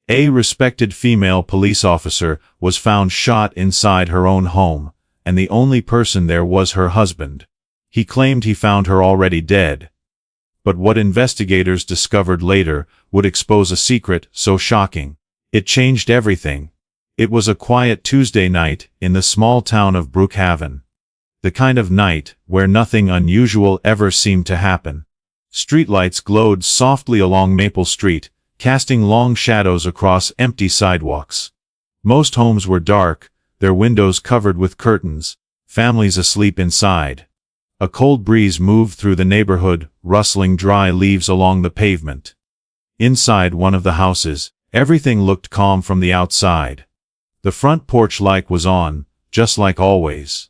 A respected female police officer was found shot inside her own home, and the only person there was her husband. He claimed he found her already dead. But what investigators discovered later would expose a secret so shocking. It changed everything. It was a quiet Tuesday night in the small town of Brookhaven. The kind of night where nothing unusual ever seemed to happen. Streetlights glowed softly along Maple Street, casting long shadows across empty sidewalks. Most homes were dark, their windows covered with curtains, families asleep inside. A cold breeze moved through the neighborhood, rustling dry leaves along the pavement. Inside one of the houses, everything looked calm from the outside. The front porch light was on, just like always.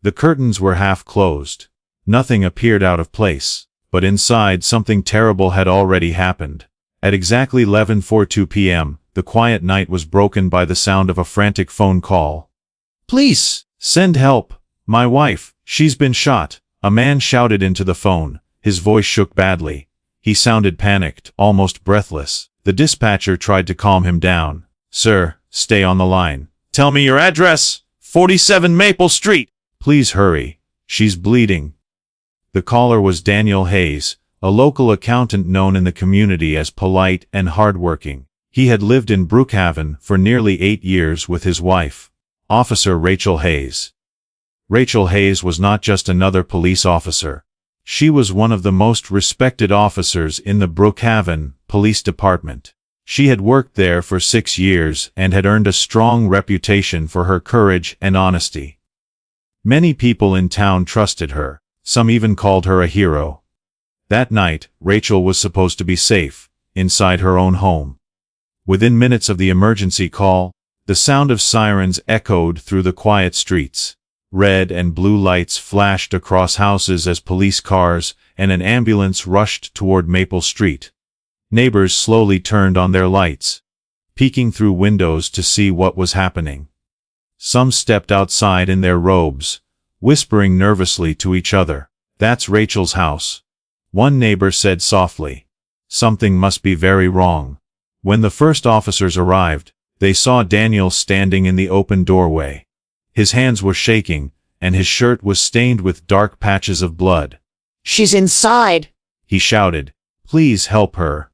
The curtains were half closed. Nothing appeared out of place, but inside something terrible had already happened. At exactly 11:42 p.m., the quiet night was broken by the sound of a frantic phone call. "Please, send help. My wife, she's been shot," a man shouted into the phone. His voice shook badly. He sounded panicked, almost breathless. The dispatcher tried to calm him down. "Sir, stay on the line. Tell me your address. 47 Maple Street. Please hurry. She's bleeding." The caller was Daniel Hayes, a local accountant known in the community as polite and hardworking. He had lived in Brookhaven for nearly 8 years with his wife, Officer Rachel Hayes. Rachel Hayes was not just another police officer. She was one of the most respected officers in the Brookhaven Police Department. She had worked there for 6 years and had earned a strong reputation for her courage and honesty. Many people in town trusted her. Some even called her a hero. That night, Rachel was supposed to be safe, inside her own home. Within minutes of the emergency call, the sound of sirens echoed through the quiet streets. Red and blue lights flashed across houses as police cars and an ambulance rushed toward Maple Street. Neighbors slowly turned on their lights, peeking through windows to see what was happening. Some stepped outside in their robes, whispering nervously to each other. "That's Rachel's house," one neighbor said softly. "Something must be very wrong." When the first officers arrived, they saw Daniel standing in the open doorway. His hands were shaking, and his shirt was stained with dark patches of blood. "She's inside," he shouted. "Please help her."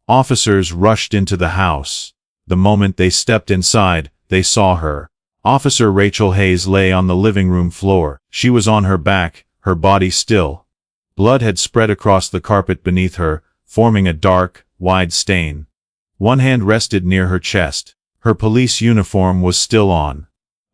Officers rushed into the house. The moment they stepped inside, they saw her. Officer Rachel Hayes lay on the living room floor. She was on her back, her body still. Blood had spread across the carpet beneath her, forming a dark, wide stain. One hand rested near her chest. Her police uniform was still on.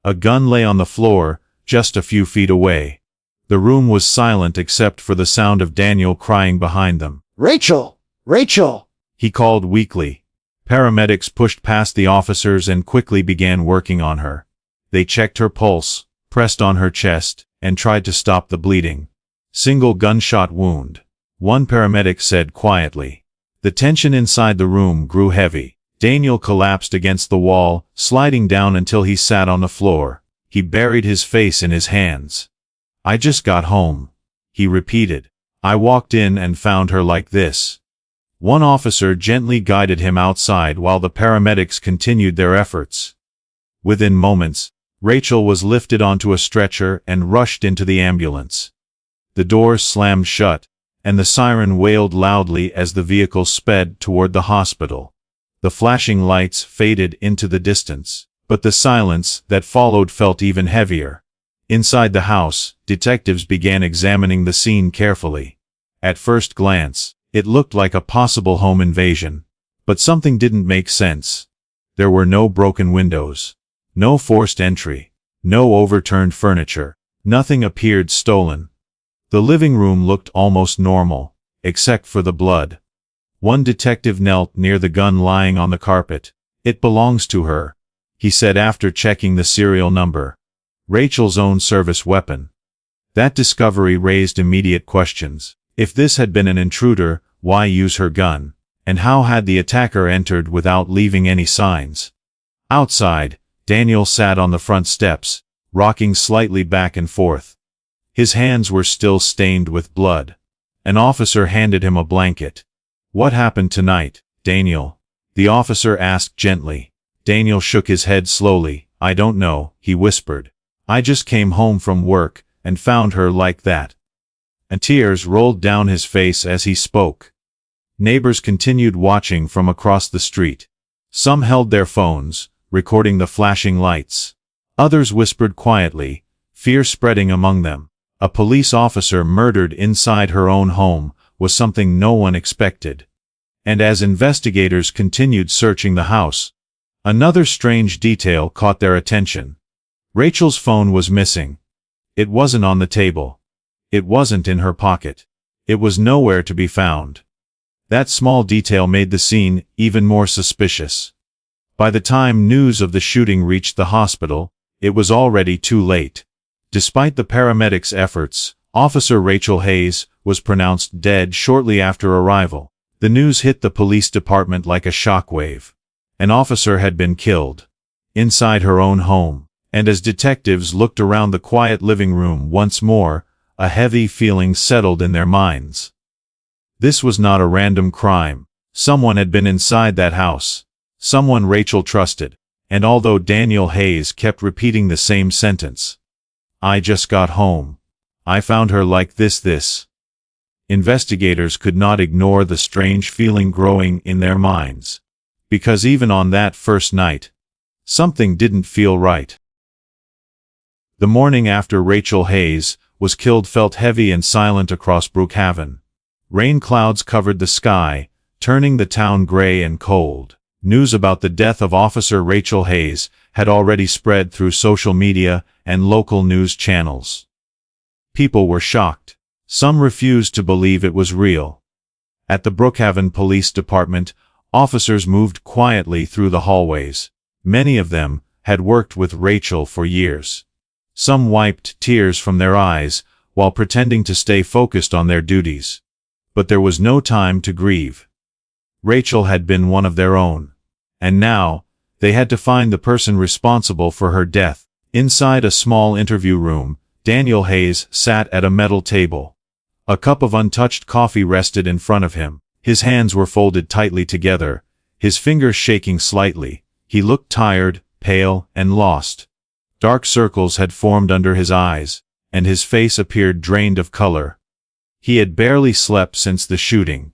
A gun lay on the floor, just a few feet away. The room was silent except for the sound of Daniel crying behind them. "Rachel! Rachel!" he called weakly. Paramedics pushed past the officers and quickly began working on her. They checked her pulse, pressed on her chest, and tried to stop the bleeding. "Single gunshot wound," one paramedic said quietly. The tension inside the room grew heavy. Daniel collapsed against the wall, sliding down until he sat on the floor. He buried his face in his hands. "I just got home," he repeated. "I walked in and found her like this." One officer gently guided him outside while the paramedics continued their efforts. Within moments, Rachel was lifted onto a stretcher and rushed into the ambulance. The doors slammed shut, and the siren wailed loudly as the vehicle sped toward the hospital. The flashing lights faded into the distance, but the silence that followed felt even heavier. Inside the house, detectives began examining the scene carefully. At first glance, it looked like a possible home invasion. But something didn't make sense. There were no broken windows. No forced entry. No overturned furniture. Nothing appeared stolen. The living room looked almost normal, except for the blood. One detective knelt near the gun lying on the carpet. "It belongs to her," he said after checking the serial number. Rachel's own service weapon. That discovery raised immediate questions. If this had been an intruder, why use her gun? And how had the attacker entered without leaving any signs? Outside, Daniel sat on the front steps, rocking slightly back and forth. His hands were still stained with blood. An officer handed him a blanket. "What happened tonight, Daniel?" the officer asked gently. Daniel shook his head slowly. I don't know, he whispered. I just came home from work and found her like that. And tears rolled down his face as he spoke. Neighbors continued watching from across the street. Some held their phones, recording the flashing lights. Others whispered quietly, fear spreading among them. A police officer murdered inside her own home was something no one expected. And as investigators continued searching the house, another strange detail caught their attention. Rachel's phone was missing. It wasn't on the table. It wasn't in her pocket. It was nowhere to be found. That small detail made the scene even more suspicious. By the time news of the shooting reached the hospital, it was already too late. Despite the paramedics' efforts, Officer Rachel Hayes was pronounced dead shortly after arrival. The news hit the police department like a shockwave. An officer had been killed. Inside her own home. And as detectives looked around the quiet living room once more, a heavy feeling settled in their minds. This was not a random crime. Someone had been inside that house. Someone Rachel trusted. And although Daniel Hayes kept repeating the same sentence, I just got home. I found her like this. Investigators could not ignore the strange feeling growing in their minds. Because even on that first night, something didn't feel right. The morning after Rachel Hayes was killed felt heavy and silent across Brookhaven. Rain clouds covered the sky, turning the town gray and cold. News about the death of Officer Rachel Hayes had already spread through social media and local news channels. People were shocked. Some refused to believe it was real. At the Brookhaven Police Department, officers moved quietly through the hallways. Many of them had worked with Rachel for years. Some wiped tears from their eyes while pretending to stay focused on their duties. But there was no time to grieve. Rachel had been one of their own. And now, they had to find the person responsible for her death. Inside a small interview room, Daniel Hayes sat at a metal table. A cup of untouched coffee rested in front of him. His hands were folded tightly together, his fingers shaking slightly. He looked tired, pale, and lost. Dark circles had formed under his eyes, and his face appeared drained of color. He had barely slept since the shooting.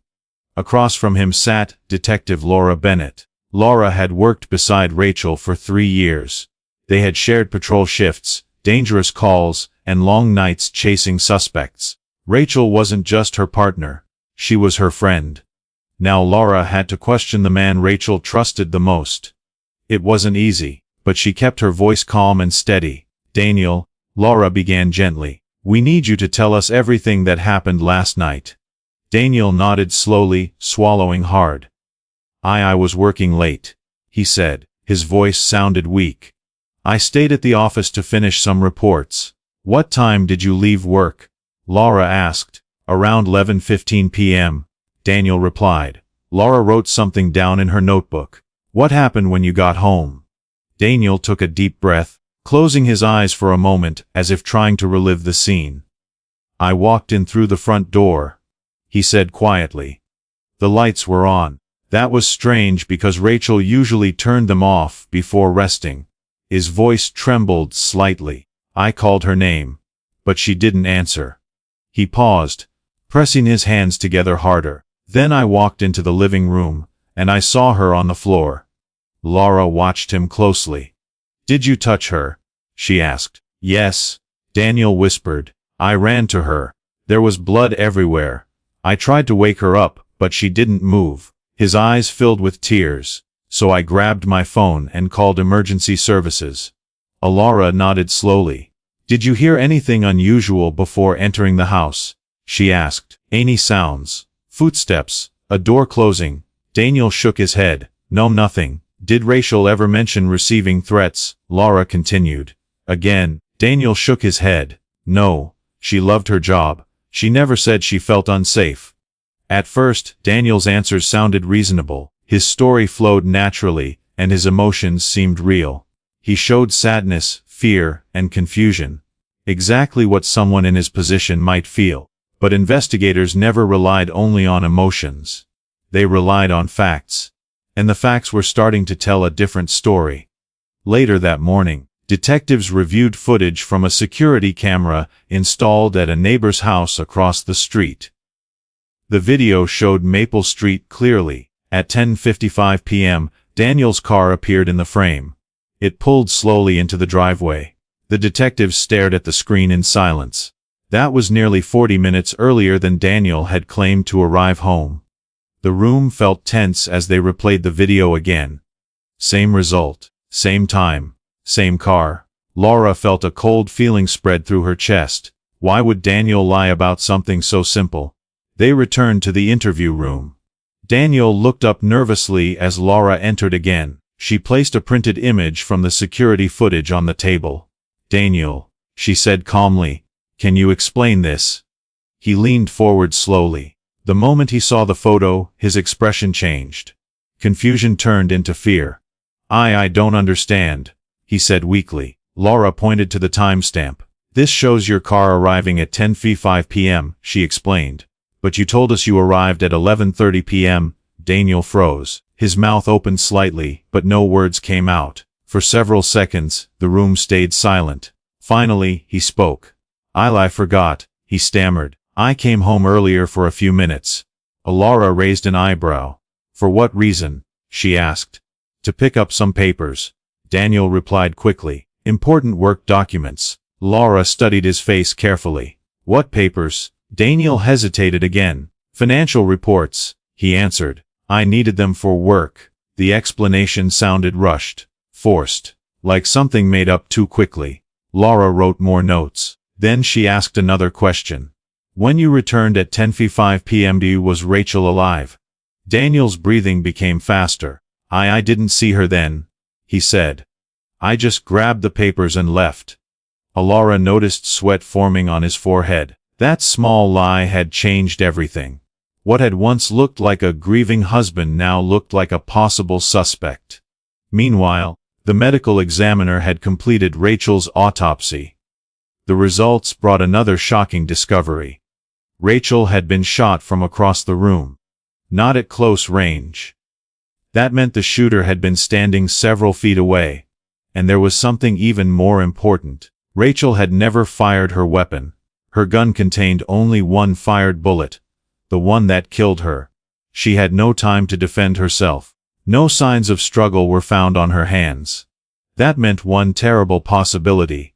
Across from him sat Detective Laura Bennett. Laura had worked beside Rachel for 3 years. They had shared patrol shifts, dangerous calls, and long nights chasing suspects. Rachel wasn't just her partner. She was her friend. Now Laura had to question the man Rachel trusted the most. It wasn't easy, but she kept her voice calm and steady. Daniel, Laura began gently. We need you to tell us everything that happened last night. Daniel nodded slowly, swallowing hard. I was working late, he said. His voice sounded weak. I stayed at the office to finish some reports. What time did you leave work? Laura asked. Around 11:15 p.m., Daniel replied. Laura wrote something down in her notebook. What happened when you got home? Daniel took a deep breath, closing his eyes for a moment as if trying to relive the scene. I walked in through the front door, he said quietly. The lights were on. That was strange because Rachel usually turned them off before resting. His voice trembled slightly. I called her name, but she didn't answer. He paused, pressing his hands together harder. Then I walked into the living room, and I saw her on the floor. Laura watched him closely. Did you touch her? She asked. Yes, Daniel whispered. I ran to her. There was blood everywhere. I tried to wake her up, but she didn't move. His eyes filled with tears, so I grabbed my phone and called emergency services. Laura nodded slowly. Did you hear anything unusual before entering the house? She asked. Any sounds? Footsteps? A door closing? Daniel shook his head. No, nothing. Did Rachel ever mention receiving threats? Laura continued. Again, Daniel shook his head. No, she loved her job. She never said she felt unsafe. At first, Daniel's answers sounded reasonable. His story flowed naturally, and his emotions seemed real. He showed sadness, fear, and confusion. Exactly what someone in his position might feel. But investigators never relied only on emotions. They relied on facts. and the facts were starting to tell a different story. Later that morning, detectives reviewed footage from a security camera installed at a neighbor's house across the street. The video showed Maple Street clearly. At 10:55 p.m., Daniel's car appeared in the frame. It pulled slowly into the driveway. The detectives stared at the screen in silence. That was nearly 40 minutes earlier than Daniel had claimed to arrive home. The room felt tense as they replayed the video again. Same result, same time, same car. Laura felt a cold feeling spread through her chest. Why would Daniel lie about something so simple? They returned to the interview room. Daniel looked up nervously as Laura entered again. She placed a printed image from the security footage on the table. "Daniel," she said calmly, "can you explain this?" He leaned forward slowly. The moment he saw the photo, his expression changed. Confusion turned into fear. I don't understand," he said weakly. Laura pointed to the timestamp. "This shows your car arriving at 10:05 p.m., she explained. "But you told us you arrived at 11:30 p.m., Daniel froze. His mouth opened slightly, but no words came out. For several seconds, the room stayed silent. Finally, he spoke. "I forgot," he stammered. "I came home earlier for a few minutes." Laura raised an eyebrow. "For what reason?" she asked. "To pick up some papers," Daniel replied quickly. "Important work documents." Laura studied his face carefully. "What papers?" Daniel hesitated again. "Financial reports," he answered. "I needed them for work." The explanation sounded rushed, forced, like something made up too quickly. Laura wrote more notes. Then she asked another question. "When you returned at 10:05 p.m. was Rachel alive?" Daniel's breathing became faster. I didn't see her then," he said. "I just grabbed the papers and left." Laura noticed sweat forming on his forehead. That small lie had changed everything. What had once looked like a grieving husband now looked like a possible suspect. Meanwhile, the medical examiner had completed Rachel's autopsy. The results brought another shocking discovery. Rachel had been shot from across the room. Not at close range. That meant the shooter had been standing several feet away. And there was something even more important. Rachel had never fired her weapon. Her gun contained only one fired bullet, the one that killed her. She had no time to defend herself. No signs of struggle were found on her hands. That meant one terrible possibility.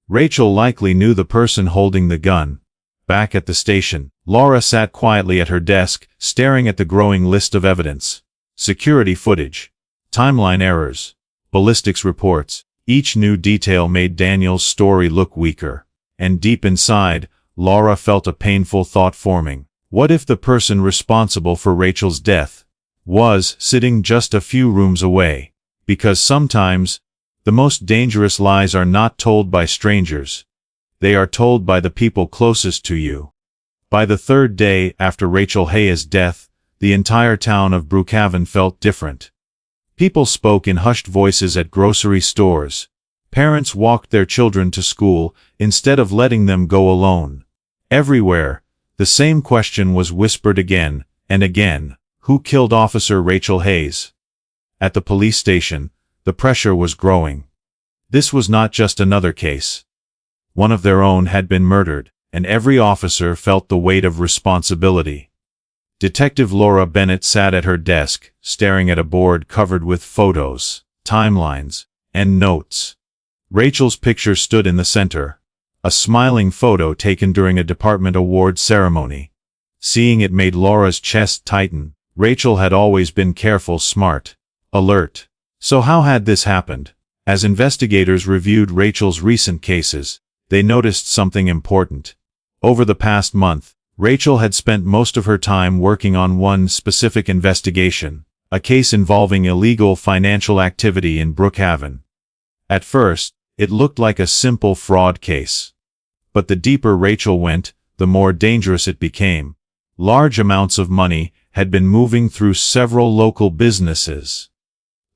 Rachel likely knew the person holding the gun. Back at the station, Laura sat quietly at her desk, staring at the growing list of evidence. Security footage, timeline errors, ballistics reports. Each new detail made Daniel's story look weaker. And deep inside, Laura felt a painful thought forming. What if the person responsible for Rachel's death was sitting just a few rooms away? Because sometimes, the most dangerous lies are not told by strangers. They are told by the people closest to you. By the third day after Rachel Hayes' death, the entire town of Brookhaven felt different. People spoke in hushed voices at grocery stores. Parents walked their children to school instead of letting them go alone. Everywhere, the same question was whispered again and again. Who killed Officer Rachel Hayes? At the police station, the pressure was growing. This was not just another case. One of their own had been murdered, and every officer felt the weight of responsibility. Detective Laura Bennett sat at her desk, staring at a board covered with photos, timelines, and notes. Rachel's picture stood in the center, a smiling photo taken during a department award ceremony. Seeing it made Laura's chest tighten. Rachel had always been careful, smart, alert. So how had this happened? As investigators reviewed Rachel's recent cases, they noticed something important. Over the past month, Rachel had spent most of her time working on one specific investigation, a case involving illegal financial activity in Brookhaven. At first, it looked like a simple fraud case. But the deeper Rachel went, the more dangerous it became. Large amounts of money had been moving through several local businesses.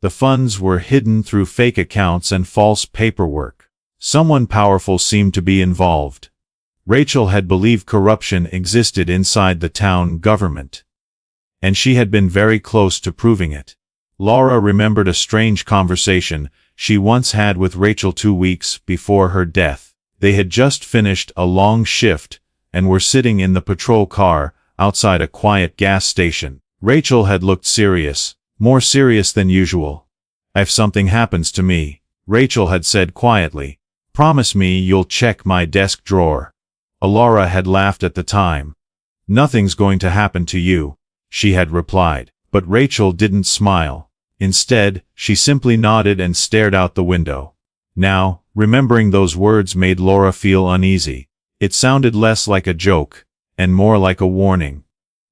The funds were hidden through fake accounts and false paperwork. Someone powerful seemed to be involved. Rachel had believed corruption existed inside the town government. And she had been very close to proving it. Laura remembered a strange conversation she once had with Rachel 2 weeks before her death. They had just finished a long shift and were sitting in the patrol car outside a quiet gas station. Rachel had looked serious, more serious than usual. "If something happens to me," Rachel had said quietly, "promise me you'll check my desk drawer." Laura had laughed at the time. "Nothing's going to happen to you," she had replied. But Rachel didn't smile. Instead, she simply nodded and stared out the window. Now, remembering those words made Laura feel uneasy. It sounded less like a joke, and more like a warning.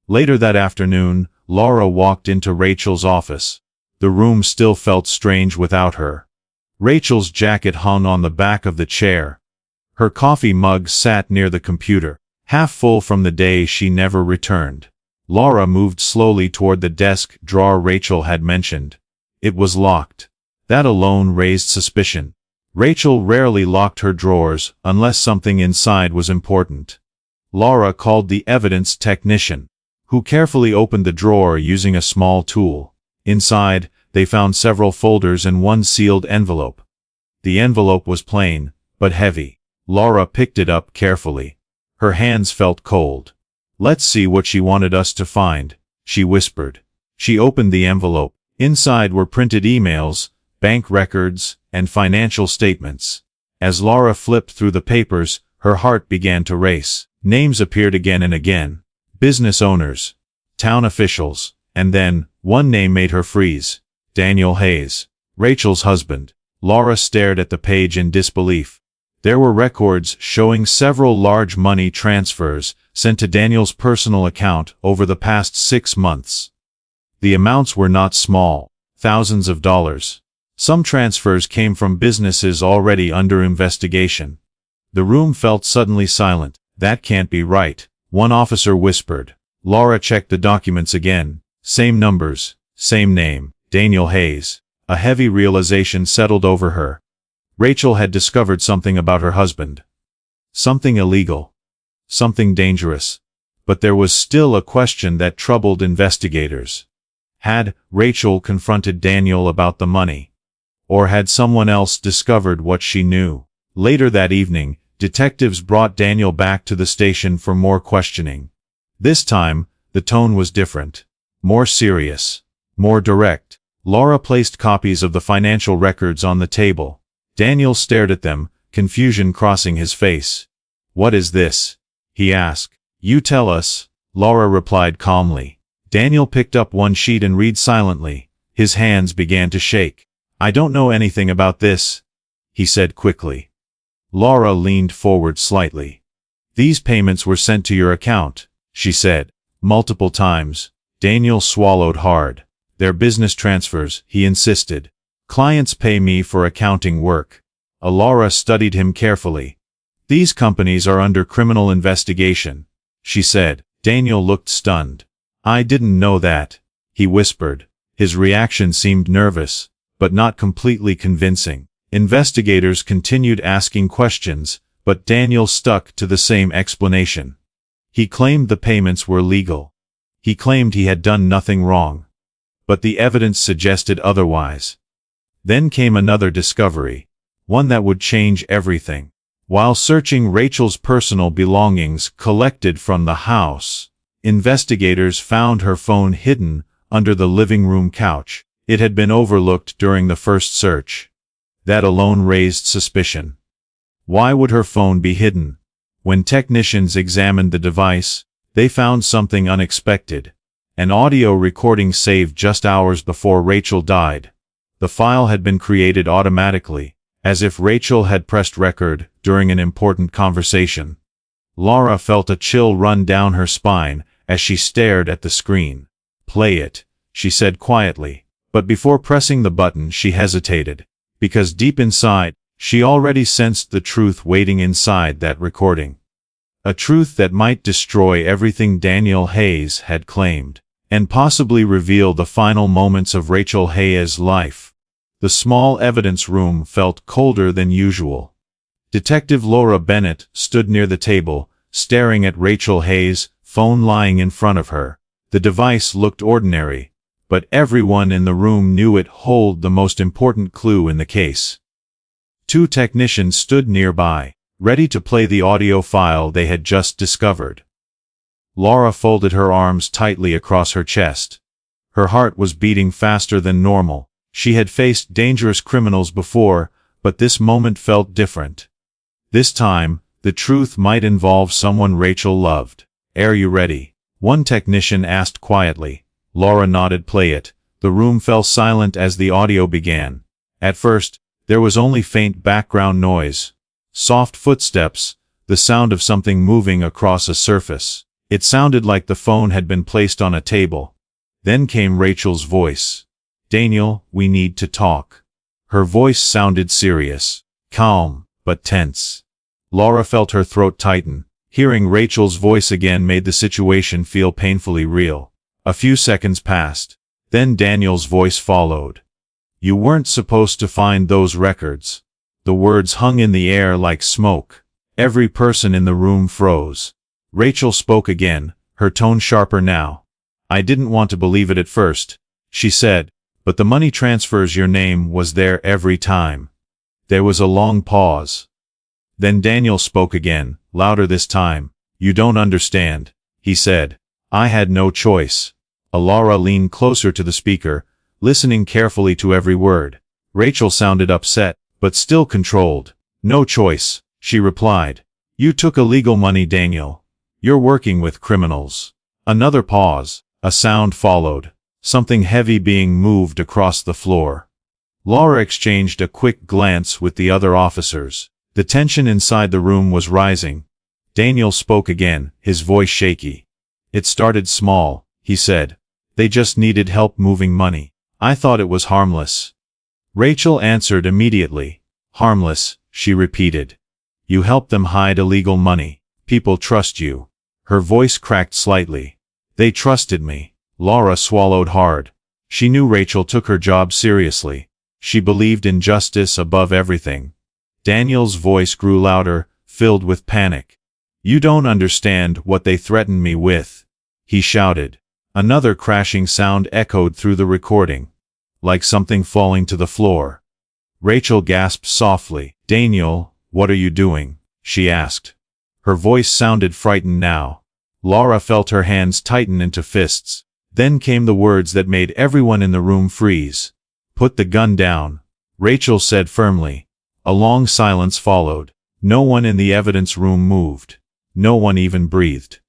Later that afternoon, Laura walked into Rachel's office. The room still felt strange without her. Rachel's jacket hung on the back of the chair. Her coffee mug sat near the computer, half full from the day she never returned. Laura moved slowly toward the desk drawer Rachel had mentioned. It was locked. That alone raised suspicion. Rachel rarely locked her drawers unless something inside was important. Laura called the evidence technician, who carefully opened the drawer using a small tool. Inside, they found several folders and one sealed envelope. The envelope was plain, but heavy. Laura picked it up carefully. Her hands felt cold. "Let's see what she wanted us to find," she whispered. She opened the envelope. Inside were printed emails, bank records, and financial statements. As Laura flipped through the papers, her heart began to race. Names appeared again and again. Business owners, town officials, and then, one name made her freeze. Daniel Hayes, Rachel's husband. Laura stared at the page in disbelief. There were records showing several large money transfers sent to Daniel's personal account over the past 6 months. The amounts were not small, thousands of dollars. Some transfers came from businesses already under investigation. The room felt suddenly silent. "That can't be right," one officer whispered. Laura checked the documents again. Same numbers, same name, Daniel Hayes. A heavy realization settled over her. Rachel had discovered something about her husband. Something illegal. Something dangerous. But there was still a question that troubled investigators. Had Rachel confronted Daniel about the money? Or had someone else discovered what she knew? Later that evening, detectives brought Daniel back to the station for more questioning. This time, the tone was different. More serious. More direct. Laura placed copies of the financial records on the table. Daniel stared at them, confusion crossing his face. "What is this?" he asked. "You tell us," Laura replied calmly. Daniel picked up one sheet and read silently. His hands began to shake. "I don't know anything about this," he said quickly. Laura leaned forward slightly. "These payments were sent to your account," she said. "Multiple times." Daniel swallowed hard. "They're business transfers," he insisted. "Clients pay me for accounting work." Laura studied him carefully. "These companies are under criminal investigation," she said. Daniel looked stunned. "I didn't know that," he whispered. His reaction seemed nervous, but not completely convincing. Investigators continued asking questions, but Daniel stuck to the same explanation. He claimed the payments were legal. He claimed he had done nothing wrong. But the evidence suggested otherwise. Then came another discovery, one that would change everything. While searching Rachel's personal belongings collected from the house, investigators found her phone hidden under the living room couch. It had been overlooked during the first search. That alone raised suspicion. Why would her phone be hidden? When technicians examined the device, they found something unexpected. An audio recording saved just hours before Rachel died. The file had been created automatically, as if Rachel had pressed record during an important conversation. Laura felt a chill run down her spine as she stared at the screen. "Play it," she said quietly. But before pressing the button she hesitated, because deep inside, she already sensed the truth waiting inside that recording. A truth that might destroy everything Daniel Hayes had claimed, and possibly reveal the final moments of Rachel Hayes' life. The small evidence room felt colder than usual. Detective Laura Bennett stood near the table, staring at Rachel Hayes' phone lying in front of her. The device looked ordinary, but everyone in the room knew it held the most important clue in the case. Two technicians stood nearby, ready to play the audio file they had just discovered. Laura folded her arms tightly across her chest. Her heart was beating faster than normal. She had faced dangerous criminals before, but this moment felt different. This time, the truth might involve someone Rachel loved. "Are you ready?" one technician asked quietly. Laura nodded. "Play it." The room fell silent as the audio began. At first, there was only faint background noise. Soft footsteps, the sound of something moving across a surface. It sounded like the phone had been placed on a table. Then came Rachel's voice. "Daniel, we need to talk." Her voice sounded serious, calm, but tense. Laura felt her throat tighten. Hearing Rachel's voice again made the situation feel painfully real. A few seconds passed. Then Daniel's voice followed. "You weren't supposed to find those records." The words hung in the air like smoke. Every person in the room froze. Rachel spoke again, her tone sharper now. "I didn't want to believe it at first," she said, "but the money transfers, your name was there every time." There was a long pause. Then Daniel spoke again, louder this time. "You don't understand," he said. "I had no choice." Laura leaned closer to the speaker, listening carefully to every word. Rachel sounded upset, but still controlled. "No choice," she replied. "You took illegal money, Daniel. You're working with criminals." Another pause. A sound followed. Something heavy being moved across the floor. Laura exchanged a quick glance with the other officers. The tension inside the room was rising. Daniel spoke again, his voice shaky. "It started small," he said. "They just needed help moving money. I thought it was harmless." Rachel answered immediately. "Harmless," she repeated. "You help them hide illegal money. People trust you." Her voice cracked slightly. "They trusted me." Laura swallowed hard. She knew Rachel took her job seriously. She believed in justice above everything. Daniel's voice grew louder, filled with panic. "You don't understand what they threatened me with," he shouted. Another crashing sound echoed through the recording, like something falling to the floor. Rachel gasped softly. "Daniel, what are you doing?" she asked. Her voice sounded frightened now. Laura felt her hands tighten into fists. Then came the words that made everyone in the room freeze. "Put the gun down," Rachel said firmly. A long silence followed. No one in the evidence room moved. No one even breathed.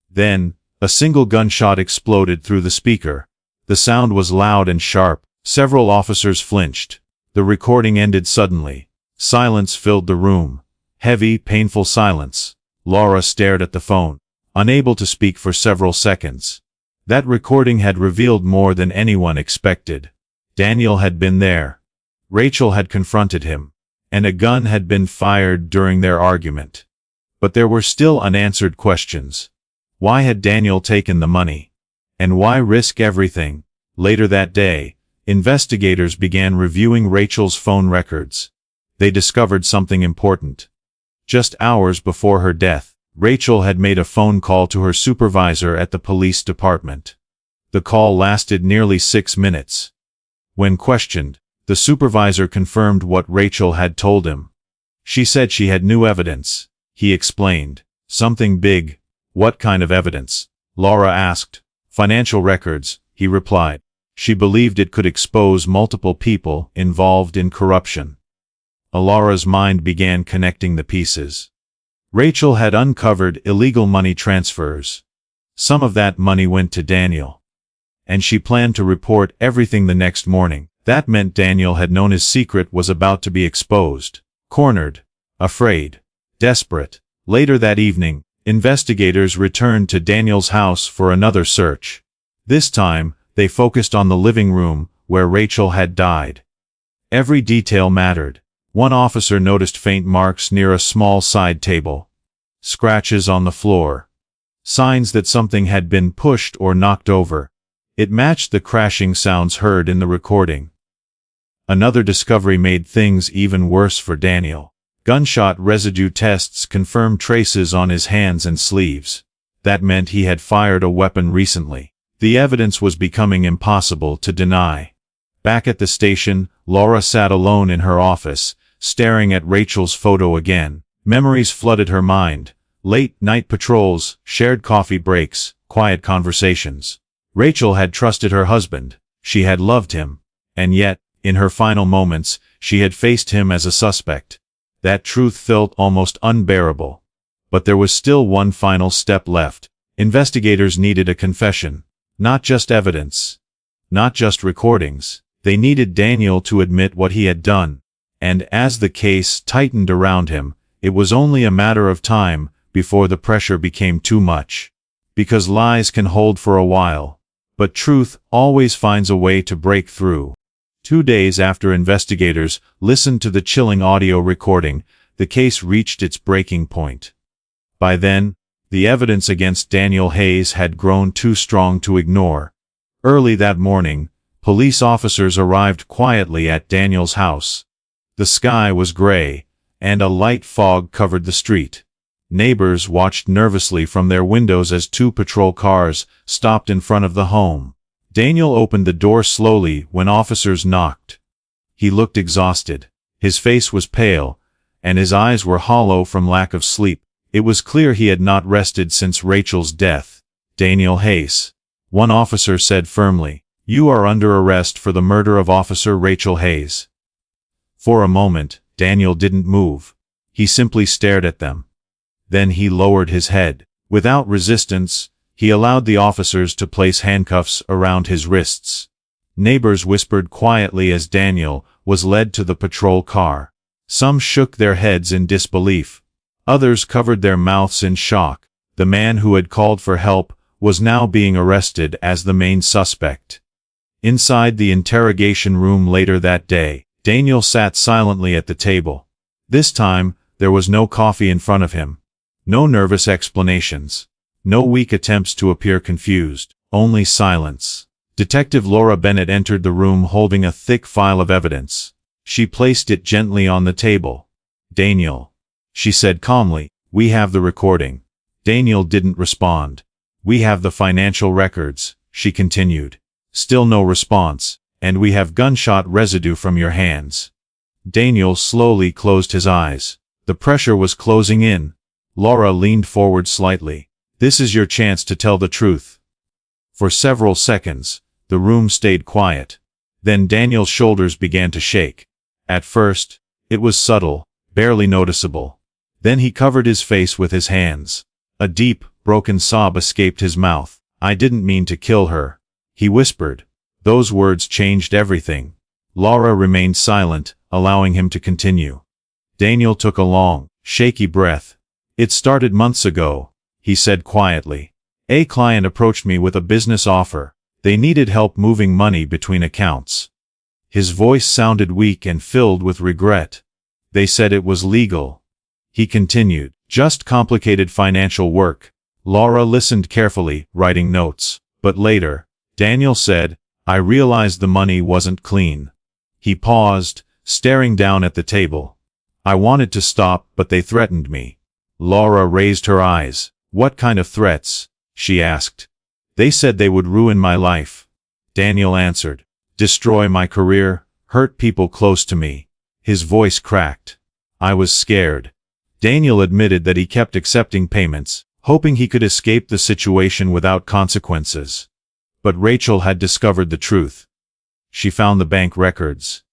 Then, a single gunshot exploded through the speaker. The sound was loud and sharp. Several officers flinched. The recording ended suddenly. Silence filled the room. Heavy, painful silence. Laura stared at the phone, unable to speak for several seconds. That recording had revealed more than anyone expected. Daniel had been there. Rachel had confronted him. And a gun had been fired during their argument. But there were still unanswered questions. Why had Daniel taken the money? And why risk everything? Later that day, investigators began reviewing Rachel's phone records. They discovered something important. Just hours before her death, Rachel had made a phone call to her supervisor at the police department. The call lasted nearly 6 minutes. When questioned, the supervisor confirmed what Rachel had told him. She said she had new evidence. He explained. "Something big." "What kind of evidence?" Laura asked. "Financial records," he replied. She believed it could expose multiple people involved in corruption. Laura's mind began connecting the pieces. Rachel had uncovered illegal money transfers. Some of that money went to Daniel. And she planned to report everything the next morning. That meant Daniel had known his secret was about to be exposed. Cornered, afraid, desperate. Later that evening, investigators returned to Daniel's house for another search. This time, they focused on the living room, where Rachel had died. Every detail mattered. One officer noticed faint marks near a small side table. Scratches on the floor. Signs that something had been pushed or knocked over. It matched the crashing sounds heard in the recording. Another discovery made things even worse for Daniel. Gunshot residue tests confirmed traces on his hands and sleeves. That meant he had fired a weapon recently. The evidence was becoming impossible to deny. Back at the station, Laura sat alone in her office, staring at Rachel's photo again. Memories flooded her mind. Late night patrols, shared coffee breaks, quiet conversations. Rachel had trusted her husband. She had loved him. And yet, in her final moments, she had faced him as a suspect. That truth felt almost unbearable. But there was still one final step left. Investigators needed a confession. Not just evidence. Not just recordings. They needed Daniel to admit what he had done. And as the case tightened around him, it was only a matter of time before the pressure became too much. Because lies can hold for a while. But truth always finds a way to break through. 2 days after investigators listened to the chilling audio recording, the case reached its breaking point. By then, the evidence against Daniel Hayes had grown too strong to ignore. Early that morning, police officers arrived quietly at Daniel's house. The sky was gray, and a light fog covered the street. Neighbors watched nervously from their windows as 2 patrol cars stopped in front of the home. Daniel opened the door slowly when officers knocked. He looked exhausted. His face was pale, and his eyes were hollow from lack of sleep. It was clear he had not rested since Rachel's death. "Daniel Hayes," one officer said firmly, "you are under arrest for the murder of Officer Rachel Hayes." For a moment, Daniel didn't move. He simply stared at them. Then he lowered his head. Without resistance, he allowed the officers to place handcuffs around his wrists. Neighbors whispered quietly as Daniel was led to the patrol car. Some shook their heads in disbelief. Others covered their mouths in shock. The man who had called for help was now being arrested as the main suspect. Inside the interrogation room later that day, Daniel sat silently at the table. This time, there was no coffee in front of him. No nervous explanations. No weak attempts to appear confused. Only silence. Detective Laura Bennett entered the room holding a thick file of evidence. She placed it gently on the table. "Daniel," she said calmly, "we have the recording." Daniel didn't respond. "We have the financial records," she continued. Still no response. "And we have gunshot residue from your hands." Daniel slowly closed his eyes. The pressure was closing in. Laura leaned forward slightly. "This is your chance to tell the truth." For several seconds, the room stayed quiet. Then Daniel's shoulders began to shake. At first, it was subtle, barely noticeable. Then he covered his face with his hands. A deep, broken sob escaped his mouth. "I didn't mean to kill her," he whispered. Those words changed everything. Laura remained silent, allowing him to continue. Daniel took a long, shaky breath. "It started months ago," he said quietly. "A client approached me with a business offer. They needed help moving money between accounts." His voice sounded weak and filled with regret. "They said it was legal," he continued. "Just complicated financial work." Laura listened carefully, writing notes. But later, Daniel said, "I realized the money wasn't clean." He paused, staring down at the table. "I wanted to stop, but they threatened me." Laura raised her eyes. "What kind of threats?" she asked. "They said they would ruin my life," Daniel answered. "Destroy my career, hurt people close to me." His voice cracked. "I was scared." Daniel admitted that he kept accepting payments, hoping he could escape the situation without consequences. But Rachel had discovered the truth. She found the bank records.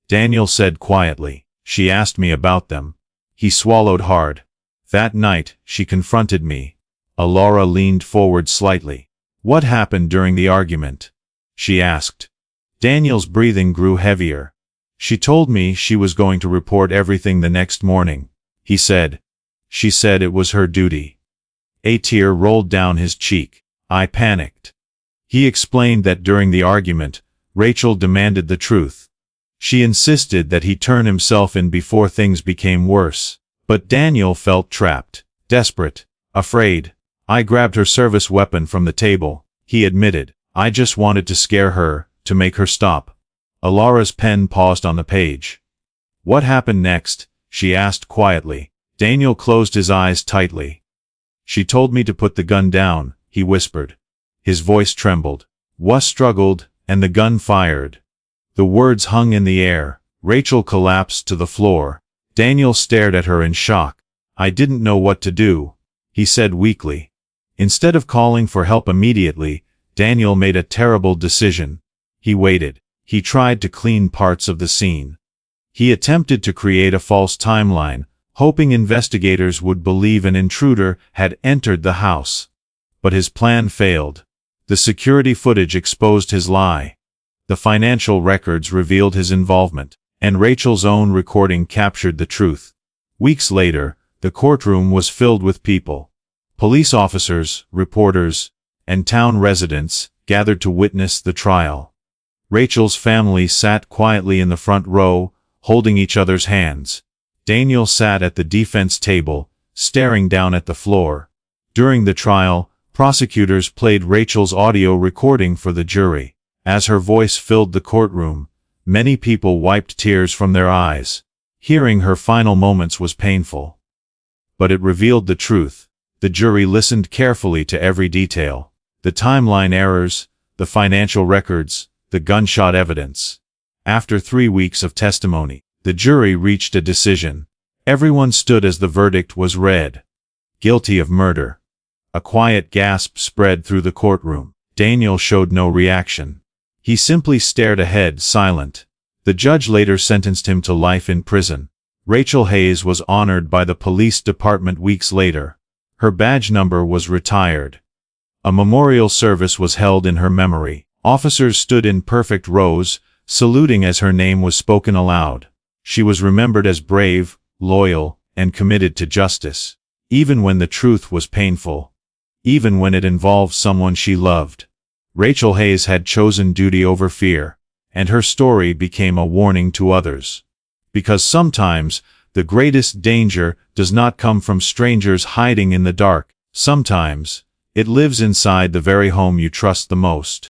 Daniel said quietly, "She asked me about them." He swallowed hard. "That night, she confronted me." Laura leaned forward slightly. "What happened during the argument?" she asked. Daniel's breathing grew heavier. "She told me she was going to report everything the next morning," he said. "She said it was her duty." A tear rolled down his cheek. "I panicked." He explained that during the argument, Rachel demanded the truth. She insisted that he turn himself in before things became worse. But Daniel felt trapped, desperate, afraid. "I grabbed her service weapon from the table," he admitted. "I just wanted to scare her, to make her stop." Laura's pen paused on the page. "What happened next?" she asked quietly. Daniel closed his eyes tightly. "She told me to put the gun down," he whispered. His voice trembled. Was struggled, and the gun fired. The words hung in the air. Rachel collapsed to the floor. Daniel stared at her in shock. I didn't know what to do, he said weakly. Instead of calling for help immediately, Daniel made a terrible decision. He waited. He tried to clean parts of the scene. He attempted to create a false timeline, hoping investigators would believe an intruder had entered the house. But his plan failed. The security footage exposed his lie. The financial records revealed his involvement, and Rachel's own recording captured the truth. Weeks later, the courtroom was filled with people. Police officers, reporters, and town residents gathered to witness the trial. Rachel's family sat quietly in the front row, holding each other's hands. Daniel sat at the defense table, staring down at the floor. During the trial, prosecutors played Rachel's audio recording for the jury. As her voice filled the courtroom, many people wiped tears from their eyes. Hearing her final moments was painful. But it revealed the truth. The jury listened carefully to every detail. The timeline errors, the financial records, the gunshot evidence. After 3 weeks of testimony, the jury reached a decision. Everyone stood as the verdict was read. Guilty of murder. A quiet gasp spread through the courtroom. Daniel showed no reaction. He simply stared ahead, silent. The judge later sentenced him to life in prison. Rachel Hayes was honored by the police department weeks later. Her badge number was retired. A memorial service was held in her memory. Officers stood in perfect rows, saluting as her name was spoken aloud. She was remembered as brave, loyal, and committed to justice, even when the truth was painful, even when it involved someone she loved. Rachel Hayes had chosen duty over fear, and her story became a warning to others. Because sometimes, the greatest danger does not come from strangers hiding in the dark. Sometimes, it lives inside the very home you trust the most.